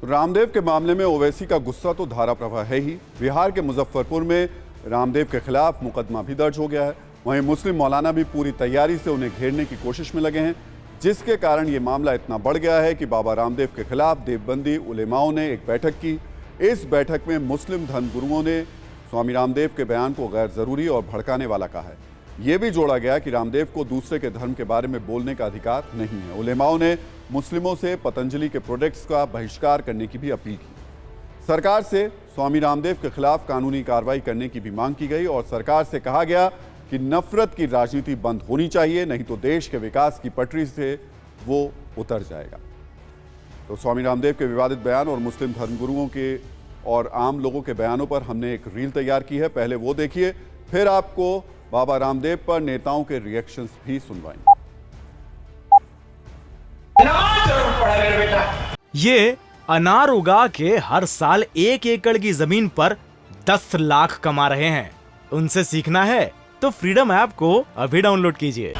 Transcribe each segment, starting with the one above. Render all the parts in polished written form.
रामदेव के मामले में ओवैसी का गुस्सा तो धारा प्रवाह है ही। बिहार के मुजफ्फरपुर में रामदेव के खिलाफ मुकदमा भी दर्ज हो गया है। वहीं मुस्लिम मौलाना भी पूरी तैयारी से उन्हें घेरने की कोशिश में लगे हैं, जिसके कारण ये मामला इतना बढ़ गया है कि बाबा रामदेव के खिलाफ देवबंदी उलेमाओं ने एक बैठक की। इस बैठक में मुस्लिम धर्मगुरुओं ने स्वामी रामदेव के बयान को गैर जरूरी और भड़काने वाला कहा है। ये भी जोड़ा गया कि रामदेव को दूसरे के धर्म के बारे में बोलने का अधिकार नहीं है। उलेमाओं ने मुस्लिमों से पतंजलि के प्रोडक्ट्स का बहिष्कार करने की भी अपील की। सरकार से स्वामी रामदेव के खिलाफ कानूनी कार्रवाई करने की भी मांग की गई और सरकार से कहा गया कि नफरत की राजनीति बंद होनी चाहिए, नहीं तो देश के विकास की पटरी से वो उतर जाएगा। तो स्वामी रामदेव के विवादित बयान और मुस्लिम धर्मगुरुओं के और आम लोगों के बयानों पर हमने एक रील तैयार की है, पहले वो देखिए, फिर आपको बाबा रामदेव पर नेताओं के रिएक्शंस भी सुनवाएंगे। ये अनार उगा के हर साल 1 एकड़ की जमीन पर 10 लाख कमा रहे हैं। उनसे सीखना है तो फ्रीडम ऐप को अभी डाउनलोड कीजिए।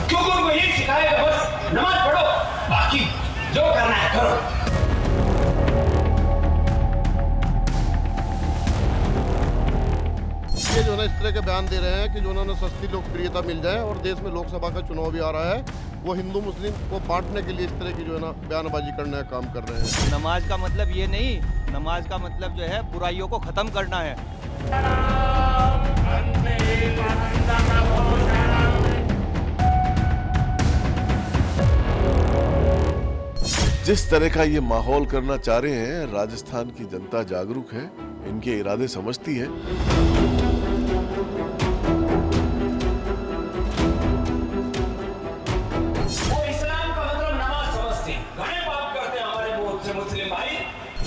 क्योंकि उनको यही सिखाएगा, बस नमाज पढ़ो, बाकी जो करना है करो। ये जो है इस तरह के बयान दे रहे हैं कि जो उन्होंने सस्ती लोकप्रियता मिल जाए और देश में लोकसभा का चुनाव भी आ रहा है, वो हिंदू मुस्लिम को बांटने के लिए इस तरह की जो है ना बयानबाजी करने का काम कर रहे हैं। नमाज का मतलब ये नहीं, नमाज का मतलब जो है बुराइयों को खत्म करना है। जिस तरह का ये माहौल करना चाह रहे हैं, राजस्थान की जनता जागरूक है, इनके इरादे समझती है।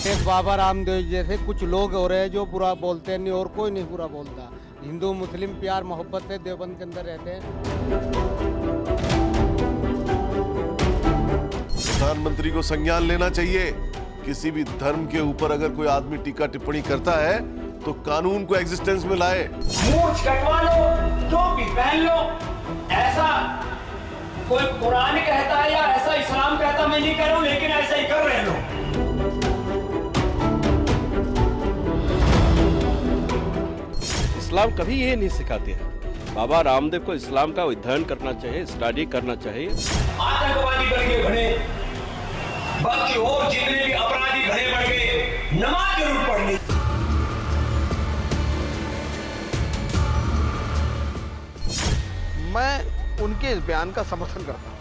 एक बाबा रामदेव जैसे कुछ लोग हो रहे हैं जो बुरा बोलते हैं, नहीं और कोई नहीं बुरा बोलता। हिंदू मुस्लिम प्यार मोहब्बत से देवबंद के अंदर रहते हैं। प्रधानमंत्री को संज्ञान लेना चाहिए। किसी भी धर्म के ऊपर अगर कोई आदमी टीका टिप्पणी करता है तो कानून को एग्जिस्टेंस में लाए। मूंछ कटवा लो, टोपी पहन लो, ऐसा कोई कुरान कहता है या ऐसा इस्लाम कहता, मैं नहीं कर रहा हूं, लेकिन ऐसा ही कर रहे हैं लोग। इस्लाम कभी ये नहीं सिखाते हैं। बाबा रामदेव को इस्लाम का अध्ययन करना चाहिए, स्टडी करना चाहिए। आतंकवादी बन गए घने, बाकी और जितने भी अपराधी घने बढ़ गए, नमाज जरूर पढ़नी। मैं उनके इस बयान का समर्थन करता हूँ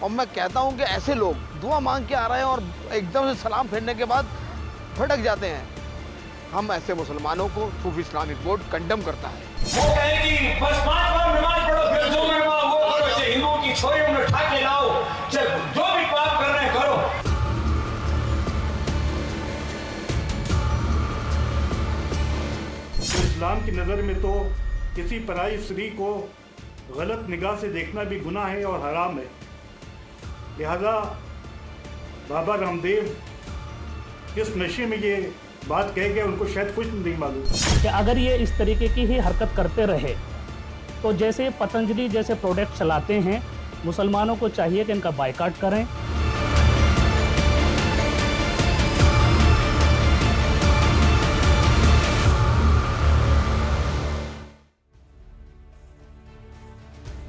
और मैं कहता हूँ कि ऐसे लोग दुआ मांग के आ रहे हैं और एकदम से सलाम फेरने के बाद भटक जाते हैं। हम ऐसे मुसलमानों को सूफी इस्लामिक बोर्ड कंडेम करता है। वो कहेगी बस 5 बार नमाज पढ़ो, फिर जो मरवा वो करो, चाहे हिंदुओं की छोरी उन्हें उठा के लाओ, चाहे जो भी पाप कर रहे हैं करो। इस्लाम की नज़र में तो किसी पराई स्त्री को गलत निगाह से देखना भी गुनाह है और हराम है। लिहाजा बाबा रामदेव किस नशे में ये बात कह गए, उनको शायद कुछ नहीं मालूम कि अगर ये इस तरीके की ही हरकत करते रहे तो जैसे पतंजलि जैसे प्रोडक्ट चलाते हैं, मुसलमानों को चाहिए कि इनका बायकॉट करें।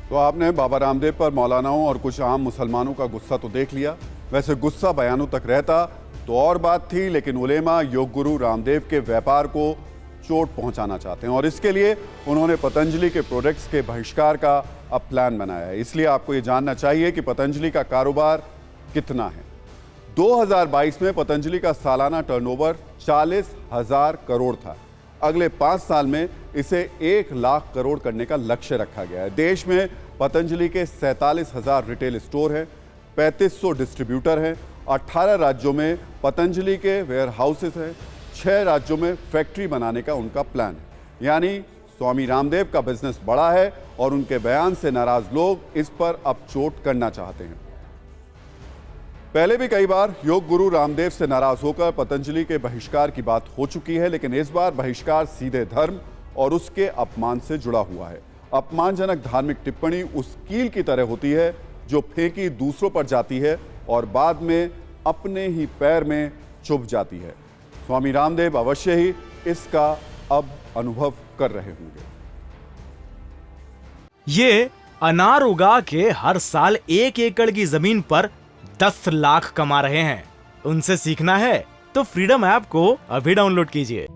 तो आपने बाबा रामदेव पर मौलानाओं और कुछ आम मुसलमानों का गुस्सा तो देख लिया। वैसे गुस्सा बयानों तक रहता तो और बात थी, लेकिन उलेमा योग गुरु रामदेव के व्यापार को चोट पहुंचाना चाहते हैं और इसके लिए उन्होंने पतंजलि के प्रोडक्ट्स के बहिष्कार का अब प्लान बनाया है। इसलिए आपको ये जानना चाहिए कि पतंजलि का कारोबार कितना है। 2022 में पतंजलि का सालाना टर्नओवर 40,000 करोड़ था। अगले 5 साल में इसे 1 लाख करोड़ करने का लक्ष्य रखा गया है। देश में पतंजलि के 47,000 रिटेल स्टोर हैं, 3500 डिस्ट्रीब्यूटर हैं, 18 राज्यों में पतंजलि के वेयर हाउसेस हैं, 6 राज्यों में फैक्ट्री बनाने का उनका प्लान है। यानी स्वामी रामदेव का बिजनेस बड़ा है और उनके बयान से नाराज लोग इस पर अब चोट करना चाहते हैं। पहले भी कई बार योग गुरु रामदेव से नाराज होकर पतंजलि के बहिष्कार की बात हो चुकी है, लेकिन इस बार बहिष्कार सीधे धर्म और उसके अपमान से जुड़ा हुआ है। अपमानजनक धार्मिक टिप्पणी उस कील की तरह होती है जो फेंकी दूसरों पर जाती है और बाद में अपने ही पैर में चुभ जाती है। स्वामी रामदेव अवश्य ही इसका अब अनुभव कर रहे होंगे। ये अनार उगा के हर साल 1 एकड़ की जमीन पर 10 लाख कमा रहे हैं। उनसे सीखना है तो फ्रीडम ऐप को अभी डाउनलोड कीजिए।